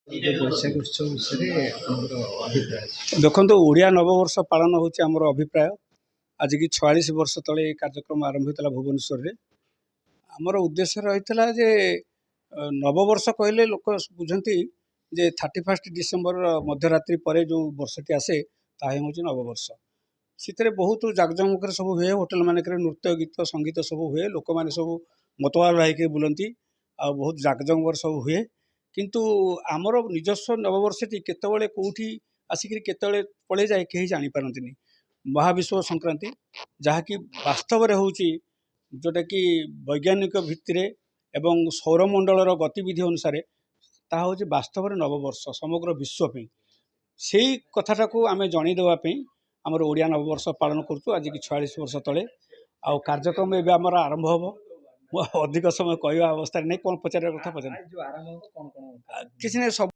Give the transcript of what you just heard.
ବୈଶାଖ ଉତ୍ସବ ବିଷୟରେ ଆପଣଙ୍କର ଅଭିପ୍ରାୟ ଅଛି? ଦେଖନ୍ତୁ, ଓଡ଼ିଆ ନବବର୍ଷ ପାଳନ ହେଉଛି ଆମର ଅଭିପ୍ରାୟ। ଆଜିକି 46 ବର୍ଷ ତଳେ ଏହି କାର୍ଯ୍ୟକ୍ରମ ଆରମ୍ଭ ହୋଇଥିଲା ଭୁବନେଶ୍ୱରରେ। ଆମର ଉଦ୍ଦେଶ୍ୟ ରହିଥିଲା ଯେ ନବବର୍ଷ କହିଲେ ଲୋକ ବୁଝନ୍ତି ଯେ 31 ଡିସେମ୍ବର ମଧ୍ୟରାତ୍ରି ପରେ ଯେଉଁ ବର୍ଷଟି ଆସେ ତାହା ହେଉଛି ନବବର୍ଷ। ସେଥିରେ ବହୁତ ଜାକଜମକରେ ସବୁ ହୁଏ। ହୋଟେଲ ମାନଙ୍କରେ ନୃତ୍ୟ ଗୀତ ସଙ୍ଗୀତ ସବୁ ହୁଏ। ଲୋକମାନେ ସବୁ ମତବାଲ ହେଇକି ବୁଲନ୍ତି ଆଉ ବହୁତ ଜାକଜମକରେ ସବୁ ହୁଏ। କିନ୍ତୁ ଆମର ନିଜସ୍ୱ ନବବର୍ଷଟି କେତେବେଳେ କେଉଁଠି ଆସିକିରି କେତେବେଳେ ପଳେଇଯାଏ କେହି ଜାଣିପାରନ୍ତିନି। ମହାବିଷୁବ ସଂକ୍ରାନ୍ତି, ଯାହାକି ବାସ୍ତବରେ ହେଉଛି ଯେଉଁଟାକି ବୈଜ୍ଞାନିକ ଭିତ୍ତିରେ ଏବଂ ସୌରମଣ୍ଡଳର ଗତିବିଧି ଅନୁସାରେ ତାହା ହେଉଛି ବାସ୍ତବରେ ନବବର୍ଷ ସମଗ୍ର ବିଶ୍ୱ ପାଇଁ। ସେଇ କଥାଟାକୁ ଆମେ ଜଣେଇଦେବା ପାଇଁ ଆମର ଓଡ଼ିଆ ନବବର୍ଷ ପାଳନ କରୁଛୁ ଆଜିକି 46 ବର୍ଷ ତଳେ। ଆଉ କାର୍ଯ୍ୟକ୍ରମ ଏବେ ଆମର ଆରମ୍ଭ ହେବ। ମୁଁ ଅଧିକ ସମୟ କହିବା ଅବସ୍ଥାରେ ନାହିଁ। କ'ଣ ପଚାରିବା କଥା ପଚାର। କିଛି ନାହିଁ, ସବୁ